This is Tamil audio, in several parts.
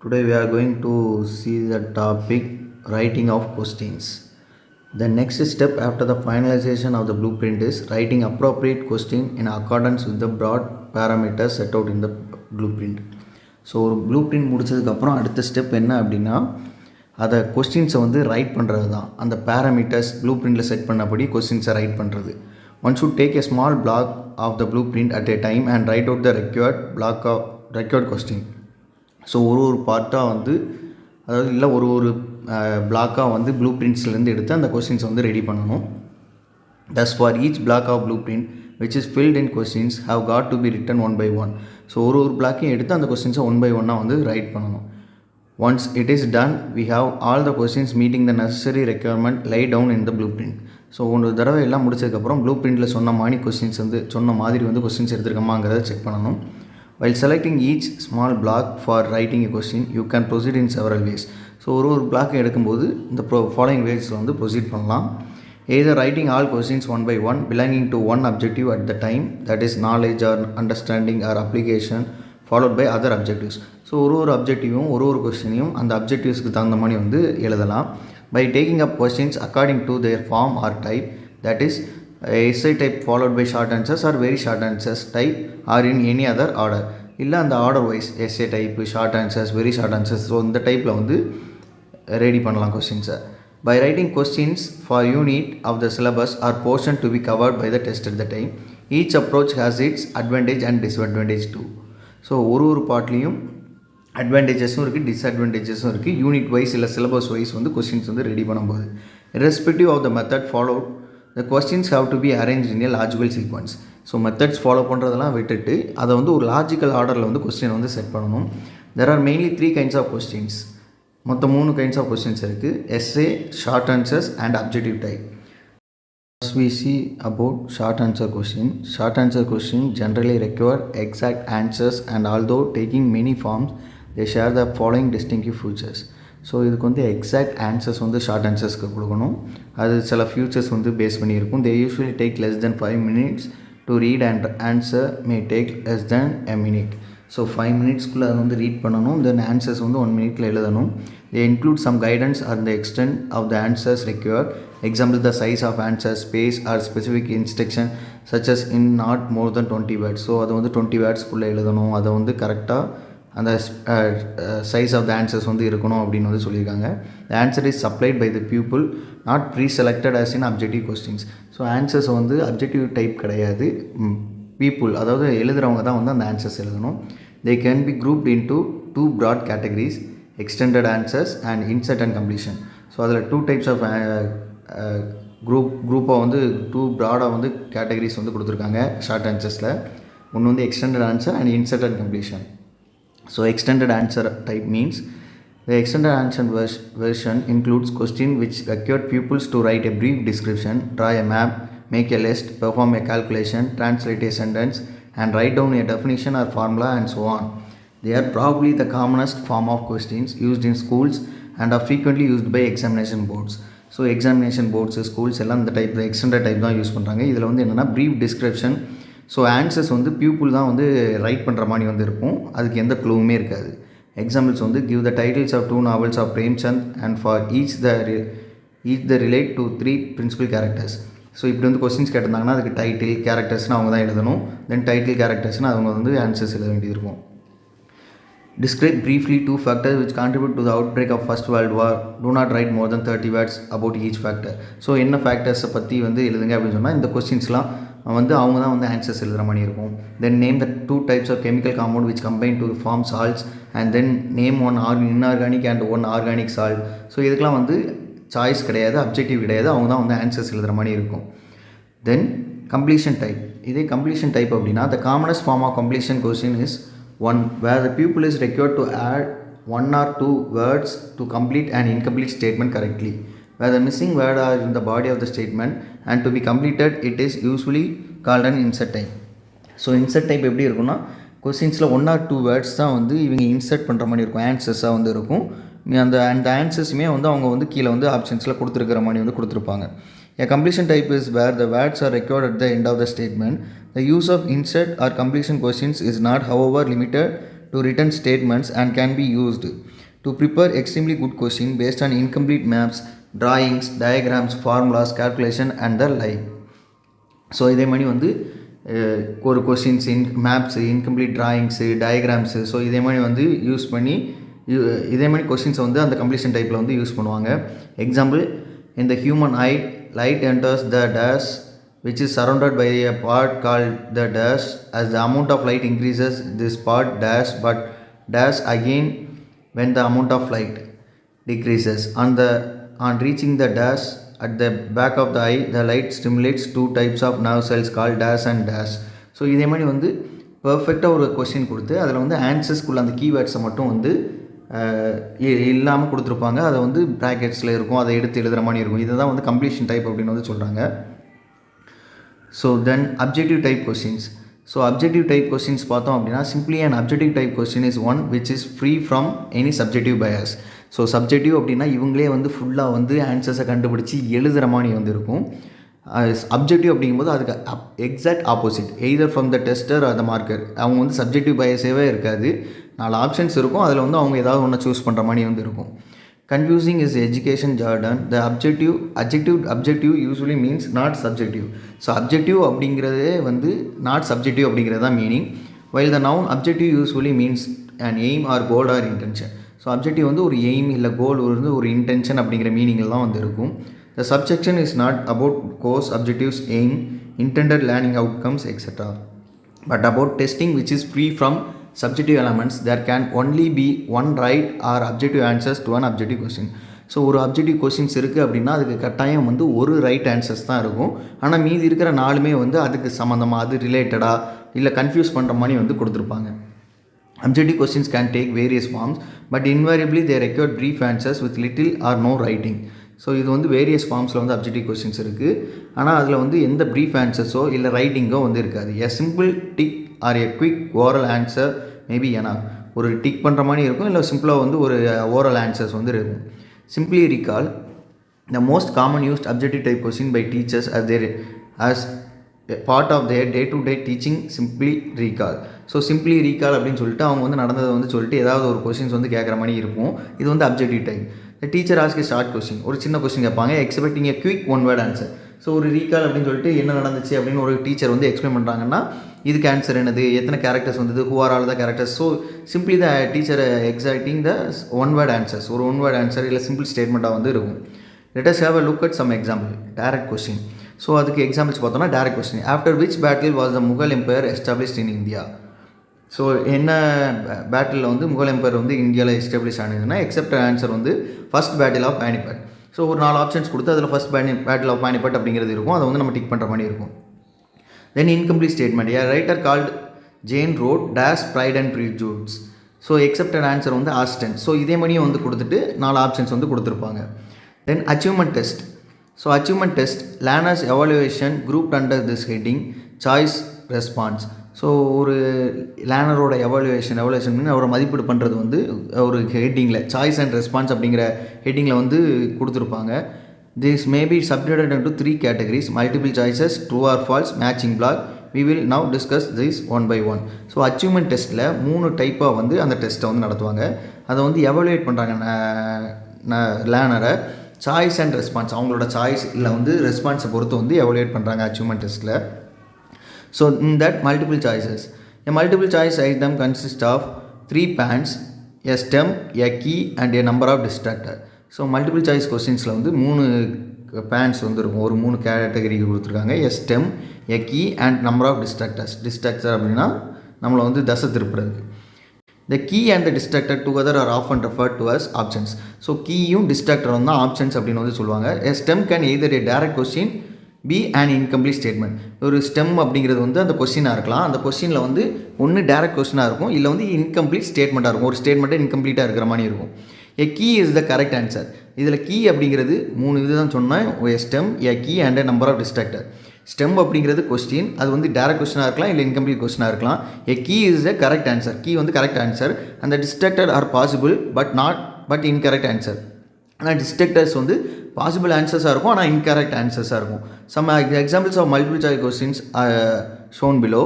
Today we are going to see the topic writing of questions. The next step after the finalization of the blueprint is writing appropriate question in accordance with the broad parameters set out in the blueprint. So ஒரு ப்ளூ பிரிண்ட் முடிச்சதுக்கப்புறம் அடுத்த ஸ்டெப் என்ன அப்படின்னா அதை கொஸ்டின்ஸை வந்து ரைட் பண்ணுறது தான். அந்த பேராமீட்டர்ஸ் ப்ளூ பிரிண்டில் செட் பண்ணபடி கொஸ்டின்ஸை ரைட் பண்ணுறது. One should take a small block of the blueprint at a time and write out the required question. So ஒரு பார்ட்டாக வந்து அதாவது இல்லை ஒரு பிளாக்காக வந்து ப்ளூ பிரிண்ட்ஸ்லேருந்து எடுத்து அந்த கொஸ்டின்ஸை வந்து ரெடி பண்ணணும். thus for each block of blueprint which is filled in questions have got to be written one by one. So ஒரு பிளாக்கையும் எடுத்து அந்த கொஸ்டின்ஸை ஒன் பை ஒன்னாக வந்து ரைட் பண்ணணும். once it is done we have all the questions meeting the necessary requirement laid down in the blueprint. So ஒரு தடவை எல்லாம் முடிச்சதுக்கப்புறம் ப்ளூ பிரிண்டில் சொன்ன மாதிரி கொஸ்டின்ஸ் எடுத்துருக்கோமாங்கிறத செக் பண்ணணும். While selecting each small block for writing a question, you can proceed in several ways. So ஒரு பிளாக் எடுக்கும்போது இந்த ஃபாலோயிங் வேஸில் வந்து ப்ரொசீட் பண்ணலாம். either writing all questions one by one belonging to one objective at the time, that is knowledge or understanding or application, followed by other objectives. So ஒரு அப்ஜெக்டிவும் ஒரு கொஸ்டினையும் அந்த அப்ஜெக்டிவ்ஸ்க்கு தகுந்த மாதிரி வந்து எழுதலாம். by taking up questions according to their form or type, that is essay type followed by short answers or very short answers type or in any other order. இல்லை அந்த order wise SA type, short answers, very short answers, so இந்த டைப்பில் வந்து ரெடி பண்ணலாம் கொஸ்டின்ஸை. By writing questions for unit of the syllabus or portion to be covered by the test at the time. Each approach has its advantage and disadvantage too. So ஒரு பார்ட்லேயும் அட்வான்டேஜஸும் இருக்குது, டிஸ்அட்வான்டேஜஸும் இருக்குது. யூனிட் வைஸ் இல்லை சிலபஸ் வைஸ் வந்து கொஸ்டின்ஸ் வந்து ரெடி பண்ணும்போது respective of the method followed the questions have to be arranged in a logical sequence. So methods follow பண்ணுறதெல்லாம் விட்டுட்டு அதை வந்து ஒரு லாஜிக்கல் ஆர்டரில் வந்து கொஸ்டின் வந்து செட் பண்ணணும். there are mainly 3 kinds of questions. மொத்தம் 3 kinds of questions இருக்குது: essay, short answers and objective type. First we see about short answer question. Short answer question generally require exact answers and although taking many forms they share the following distinctive features. So இதுக்கு வந்து எக்ஸாக்ட் ஆன்சர்ஸ் வந்து ஷார்ட் ஆன்சர்ஸ்க்கு கொடுக்கணும். அது சில ஃபியூச்சர்ஸ் வந்து பேஸ் பண்ணியிருக்கும். They usually take less than 5 minutes to read and answer may take less than a minute. So 5 minutesக்குள்ளே அதை வந்து ரீட் பண்ணணும். தென் ஆன்சர்ஸ் வந்து 1 minute எழுதணும். they include some guidance on the extent of the answers required. Example, the size of answer, space or specific instruction such as in not more than 20 words. So அதை வந்து 20 wordsக்குள்ளே எழுதணும். அதை வந்து கரெக்டாக அந்த சைஸ் ஆஃப் த ஆன்சர்ஸ் வந்து இருக்கணும் அப்படின்னு வந்து சொல்லியிருக்காங்க. The answer is supplied by the people, not preselected as in objective questions. So answers வந்து அப்ஜெக்டிவ் டைப் கிடையாது, பீப்புள் அதாவது எழுதுகிறவங்க தான் வந்து அந்த ஆன்சர்ஸ் எழுதணும். They can be grouped into 2 broad categories, extended answers and insert and completion. So அதில் 2 types ஆஃப் குரூப்பாக வந்து 2 broad-ஆக வந்து கேட்டகரிஸ் வந்து கொடுத்துருக்காங்க ஷார்ட் ஆன்சர்ஸில். ஒன்று வந்து extended answer and insert and completion. So extended answer type means the extended answer version includes question which require pupils to write a brief description, draw a map, make a list, perform a calculation, translate a sentence and write down a definition or formula and so on. They are probably the commonest form of questions used in schools and are frequently used by examination boards. So examination boards schools எல்லாம் இந்த டைப் எக்ஸ்டெண்டட் டைப் தான் யூஸ் பண்ணுறாங்க. இதில் வந்து என்னென்னா ப்ரீஃப் டிஸ்கிரிப்ஷன். ஸோ ஆன்சர்ஸ் வந்து பியூப்புள் தான் வந்து ரைட் பண்ணுற மாதிரி வந்து இருக்கும், அதுக்கு எந்த க்ளூவுமே இருக்காது. எக்ஸாம்பிள்ஸ் வந்து give the titles of 2 novels of Premchand and for each the relate to 3 principal characters. So இப்படி வந்து கொஸ்டின்ஸ் கேட்டிருந்தாங்கன்னா அதுக்கு டைட்டில் கேரக்டர்ஸ்னால் அவங்க தான் எழுதணும். தென் டைட்டில் கேரக்டர்ஸ்னால் அவங்க வந்து ஆன்சர்ஸ் எழுத வேண்டியது இருக்கும். Describe briefly 2 factors which contribute to the outbreak of First World War. Do not write more than 30 words about each factor. So என்ன ஃபேக்டர்ஸை பற்றி வந்து எழுதுங்க அப்படின்னு சொன்னால் இந்த கொஸ்டின்ஸ்லாம் வந்து அவங்க தான் வந்து ஆன்சர்ஸ் எழுதுகிற மாதிரி இருக்கும். தென் name the 2 types of chemical compound which combine to form salts and then name one inorganic and one organic salt. So இதுக்கெலாம் வந்து சாய்ஸ் கிடையாது, அப்ஜெக்டிவ் கிடையாது, அவங்க தான் வந்து ஆன்சர்ஸ் எழுதுகிற மாதிரி இருக்கும். தென் கம்ப்ளீஷன் டைப். இதே கம்ப்ளீஷன் டைப் அப்படின்னா the commonest form of completion question is one where the pupil is required to add 1 or 2 words to complete an incomplete statement correctly. Where the missing word are in the body of the statement and to be completed it is usually called an insert type. So insert type எப்படி இருக்குன்னா கொஸ்டின்ஸில் 1 or 2 வேர்ட்ஸ் தான் வந்து இவங்க இன்சர்ட் பண்ணுற மாதிரி இருக்கும், ஆன்சர்ஸாக வந்து இருக்கும். அந்த ஆன்சர்ஸுமே வந்து அவங்க வந்து கீழே வந்து ஆப்ஷன்ஸில் கொடுத்துருக்கிற மாதிரி வந்து கொடுத்துருப்பாங்க. A completion type is where the words are recorded at the end of the statement. The use of insert or completion questions is not, however, limited to written statements and can be used to prepare extremely good question based on incomplete maps, drawings, diagrams, formulas, calculation and the like. So இதே மாதிரி வந்து ஒரு questions maps, incomplete drawings, diagrams, so இதே மாதிரி வந்து யூஸ் பண்ணி இதே மாதிரி கொஷின்ஸை வந்து அந்த கம்ப்ளீஷன் டைப்பில் வந்து யூஸ் பண்ணுவாங்க. Example, in the human eye, light enters the dash which is surrounded by a part called the dash. As the amount of light increases, this part dash but dash again when the amount of light decreases. On reaching the dash at the back of the eye, the light stimulates two types of nerve cells called dash and dash. So இதே மாதிரி வந்து பர்ஃபெக்டாக ஒரு கொஸ்டின் கொடுத்து அதில் வந்து ஆன்சர்ஸ்குள்ள அந்த கீவேர்ட்ஸை மட்டும் வந்து இல்லாமல் கொடுத்துருப்பாங்க. அதை வந்து ப்ராக்கெட்ஸில் இருக்கும், அதை எடுத்து எழுதுகிற மாதிரி இருக்கும். இதை தான் வந்து கம்ப்ளீஷன் டைப் அப்படின்னு வந்து சொல்கிறாங்க. So then objective type questions. So objective type questions பார்த்தோம் அப்படின்னா, simply and objective type question is one which is free from any subjective bias. So subjective அப்படின்னா இவங்களே வந்து ஃபுல்லாக வந்து ஆன்சர்ஸை கண்டுபிடிச்சி எழுதுகிற மாதிரி வந்து இருக்கும். அப்ஜெக்டிவ் அப்படிங்கும்போது அதுக்கு exact opposite, either from the tester R the marker. அவங்க வந்து சப்ஜெக்டிவ் பயாஸேவே இருக்காது, 4 ஆப்ஷன்ஸ் இருக்கும், அதில் வந்து அவங்க ஏதாவது ஒன்று சூஸ் பண்ணுற மாதிரி வந்து இருக்கும். Confusing is education jargon. The objective usually means not subjective. So objective அப்படிங்கிறதே வந்து நாட் சப்ஜெக்டிவ் அப்படிங்கிறது தான் meaning. While the noun objective usually means and aim or goal or intention. So objective வந்து ஒரு எய்ம் இல்லை கோல், வந்து ஒரு இன்டென்ஷன் அப்படிங்கிற மீனிங்கில் தான் வந்து இருக்கும். The subjection is not about course, objectives, aim, intended learning outcomes, etc. But about testing which is free from subjective elements, there can only be one right or objective answers to an objective question. So ஒரு அப்ஜெக்டிவ் கொஸ்டின்ஸ் இருக்குது அப்படின்னா அதுக்கு கட்டாயம் வந்து ஒரு ரைட் ஆன்சர்ஸ் தான் இருக்கும். ஆனால் மீதி இருக்கிற 4மே வந்து அதுக்கு சம்மந்தமாக, அது ரிலேட்டடாக இல்லை கன்ஃபியூஸ் பண்ணுற மாதிரி வந்து கொடுத்துருப்பாங்க. Objective questions can take various forms but invariably they require brief answers with little or no writing. So இது வந்து வேரியஸ் ஃபார்ம்ஸில் வந்து அப்ஜெக்டிவ் கொஸ்டின்ஸ் இருக்குது. ஆனால் அதில் வந்து எந்த ப்ரீஃப் ஆன்சர்ஸோ இல்லை ரைட்டிங்கோ வந்து இருக்காது. A simple tick R a quick oral answer maybe ஏன்னா ஒரு டிக் பண்ணுற மாதிரி இருக்கும், இல்லை சிம்பிளாக வந்து ஒரு ஓரல் ஆன்சர்ஸ் வந்து இருக்கும். Simply recall. The most common used objective type question by teachers as part of their day to day teaching simply recall. So simply recall அப்படின்னு சொல்லிட்டு அவங்க வந்து நடந்ததை வந்து சொல்லிட்டு ஏதாவது ஒரு கொஸ்டின்ஸ் வந்து கேட்குற மாதிரி இருக்கும். இது வந்து objective type. The teacher ask a short question, ஒரு சின்ன கொஸ்டின் கேட்பாங்க, எக்ஸ்பெக்டிங் எ quick one word answer. So ஒரு ரீகால் அப்படின்னு சொல்லிட்டு என்ன நடந்துச்சு அப்படின்னு ஒரு டீச்சர் வந்து எக்ஸ்பிளைன் பண்ணுறாங்கன்னா இதுக்கு ஆன்சர் என்னது, எத்தனை கேரக்டர்ஸ் வந்தது, who are all the characters. So simply the teacher exacting the one word answers, ஒரு ஒன் வேர்ட் ஆன்சர் இல்லை சிம்பிள் ஸ்டேட்மெண்ட்டாக வந்து இருக்கும். Let us have a look at some example. Direct question. So அதுக்கு எக்ஸாம்பிள்ஸ் பார்த்தோம்னா direct question. After which battle was the Mughal empire established in India. So என்ன பேட்டிலில் வந்து முகல் எம்பையர் வந்து இந்தியாவில் எஸ்டாப்ளிஷ் ஆனதுன்னா எக்ஸப்ட் ஆன்சர் வந்து first battle of Panipat. So ஒரு 4 ஆப்ஷன்ஸ் கொடுத்து அதில் ஃபர்ஸ்ட் பேட்டில் ஆஃப் பானிபட் அப்படிங்கிறது இருக்கும், அதை வந்து நம்ம டிக் பண்ணுற மாதிரி இருக்கும். Then incomplete statement. A writer called Jane wrote dash pride and prejudice. So expected answer வந்து ஆஸ்டன்ட். ஸோ இதே மாதிரியும் வந்து கொடுத்துட்டு 4 ஆப்ஷன்ஸ் வந்து கொடுத்துருப்பாங்க. Then achievement test. So achievement test learners evaluation group under this heading choice response. So ஒரு லேர்னரோட எவாலுவேஷன் அவரை மதிப்பீடு பண்ணுறது வந்து ஒரு ஹெட்டிங்கில் சாய்ஸ் அண்ட் ரெஸ்பான்ஸ் அப்படிங்கிற ஹெட்டிங்கில் வந்து கொடுத்துருப்பாங்க. This may be subdivided into 3 categories: multiple choices, true or false, matching block. We will now discuss this one by one. So achievement டெஸ்ட்டில் 3 டைப்பாக வந்து அந்த டெஸ்ட்டை வந்து நடத்துவாங்க. அதை வந்து எவாலுவேட் பண்ணுறாங்க லேர்னரை. சாய்ஸ் அண்ட் ரெஸ்பான்ஸ், அவங்களோட சாய்ஸ் இல்லை வந்து ரெஸ்பான்ஸை பொறுத்து வந்து எவாலுவேட் பண்ணுறாங்க அச்சீவ்மெண்ட் டெஸ்ட்டில். So in that multiple choices, a multiple choice item consist of 3 pans, a stem, a key and a number of distractor. So multiple choice கொஸ்டின்ஸில் வந்து 3 பேன்ஸ் வந்து இருக்கும், ஒரு 3 கேட்டகரிக்கு கொடுத்துருக்காங்க. A stem, a key and number of distractors. Distractor அப்படின்னா நம்மளை வந்து தசை திருப்புறதுக்கு. The key and the distractor together are often referred to as options. So கீயும் டிஸ்ட்ராக்டரும் தான் ஆப்ஷன்ஸ் அப்படின்னு வந்து சொல்லுவாங்க. A stem can either a direct question be an incomplete statement. ஒரு ஸ்டெம் அப்படிங்கிறது வந்து அந்த கொஸ்டினாக இருக்கலாம். அந்த கொஸ்டினில் வந்து ஒன்று டேரக்ட் கொஸ்டினாக இருக்கும், இல்லை வந்து இன்கம்ப்ளீட் ஸ்டேட்மெண்ட்டாக இருக்கும். ஒரு ஸ்டேட்மெண்ட்டை இன்கம்ப்ளீட்டாக இருக்கிற மாதிரி இருக்கும். A key is the correct answer. இதில் கீ அப்படிங்கிறது 3 இது தான் சொன்னேன். A stem, a key and a number of distractor. Stem அப்படிங்கிறது கொஸ்டின், அது வந்து டேரக்ட் கொஸ்டினாக இருக்கலாம், இல்லை இன்கம்ப்ளீட் கொஸ்டினாக இருக்கலாம். A key is the correct answer. Key வந்து கரெக்ட் ஆன்சர். அந்த distractor are possible but incorrect answer. ஆனால் டிஸ்ட்ராக்டர்ஸ் வந்து பாசிபிள் ஆன்சர்ஸாக இருக்கும், ஆனால் இன்கரெக்ட் ஆன்சர்ஸாக இருக்கும். Some examples of multiple choice questions shown below,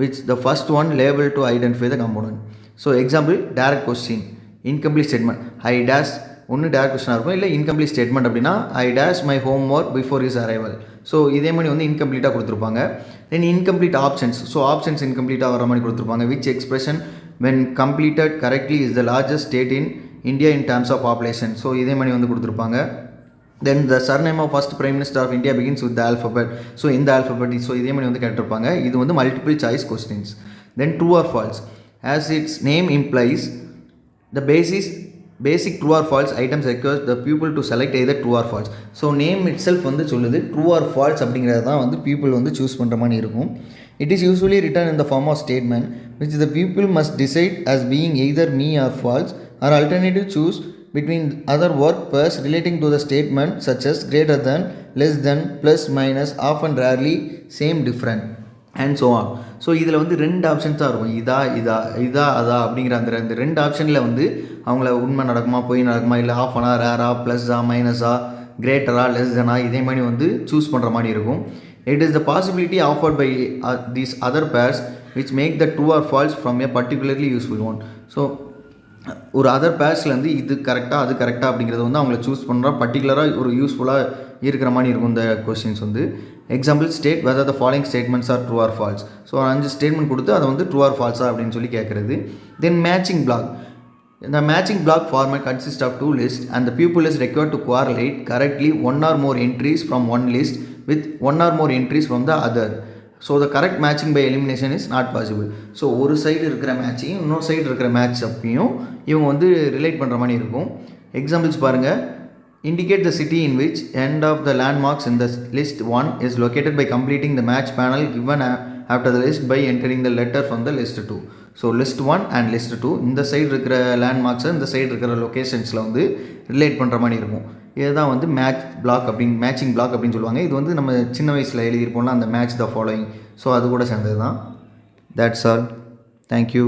which the first one labeled to identify the component. So example direct question, incomplete statement, I dash ஒன்று டேரக்ட் கொஸ்டினாக இருக்கும், இல்லை இன்கம்ப்ளீட் ஸ்டேட்மெண்ட் அப்படின்னா I dash my home work before is arrival. So இதே மாதிரி வந்து இன்கம்ப்ளீட்டாக கொடுத்துருப்பாங்க. தென் இன்கம்ப்ளீட் ஆப்ஷன்ஸ், ஸோ ஆப்ஷன்ஸ் இன்கம்ப்ளீட்டாக வர மாதிரி கொடுத்துருப்பாங்க. Which expression when completed correctly is the largest state in India in terms of population. So இதே மாதிரி வந்து கொடுத்துருப்பாங்க. தென் த surname of first prime minister of India begins with the alphabet. So இந்த alphabet, ஸோ இதே மாதிரி வந்து கேட்டிருப்பாங்க. இது வந்து multiple choice questions. Then true or falls, as its name implies the basic true or false items requires the pupil to select either true or false. So name it self வந்து சொல்லுது ட்ரூ ஆர் ஃபால்ஸ் அப்படிங்கிறது தான் வந்து பீப்புள் வந்து சூஸ் பண்ணுற மாதிரி இருக்கும். It is usually written in the form of statement which the pupil must decide as being either me or false, or alternative choose between other work pairs relating to the statement such as greater than, less than, plus, minus, often, rarely, same, different and so on. So இதில் வந்து 2 ஆப்ஷன்ஸ் தான் இருக்கும், இதா அதா அப்படிங்கிற அந்த 2 ஆப்ஷனில் வந்து அவங்கள உண்மை நடக்குமா பொய் நடக்குமா, இல்லை ஆஃப் அனா, ரேரா, ப்ளஸ்ஸா, மைனஸா, கிரேட்டரா, லெஸ் தெனா, இதே மாதிரி வந்து சூஸ் பண்ணுற மாதிரி இருக்கும். It is the possibility offered by these other pairs which make the true or false from a particularly useful one. So ஒரு அதர் பேர்ஸ்லேருந்து இது கரெக்டாக அது கரெக்டாக அப்படிங்கிறத வந்து அவங்கள சூஸ் பண்ணுறா பர்டிகுலராக ஒரு யூஸ்ஃபுல்லாக இருக்கிற மாதிரி இருக்கும் இந்த கொஸ்டின்ஸ் வந்து. Example state whether the following statements are true or false. So 5 statement கொடுத்து அதை வந்து ட்ரூ ஆர் ஃபால்ஸா அப்படின்னு சொல்லி கேட்குறது. Then matching block. The matching block format consists of 2 lists and the pupil is required to correlate correctly one or more entries from one list with one or more entries from the other. So the correct matching by elimination is not possible. So ஒரு சைடு இருக்கிற மேட்சையும் இன்னொரு சைடு இருக்கிற மேட்ச் அப்பையும் இவங்க வந்து ரிலேட் பண்ணுற மாதிரி இருக்கும். எக்ஸாம்பிள்ஸ் பாருங்கள். Indicate the city in which end of the landmarks in the list 1 is located by completing the match panel given after the list by entering the letter from the list 2. So list 1 and list 2 இந்த சைடு இருக்கிற லேண்ட்மார்க்ஸை இந்த சைடு இருக்கிற லொக்கேஷன்ஸில் வந்து ரிலேட் பண்ணுற மாதிரி இருக்கும். இதுதான் வந்து மேட்சிங் பிளாக் அப்படின்னு சொல்லுவாங்க. இது வந்து நம்ம சின்ன வயசில் எழுதியிருப்போம்ல அந்த மேட்ச் த ஃபாலோயிங், ஸோ அது கூட சேர்ந்தது தான். That's all. தேங்க்யூ.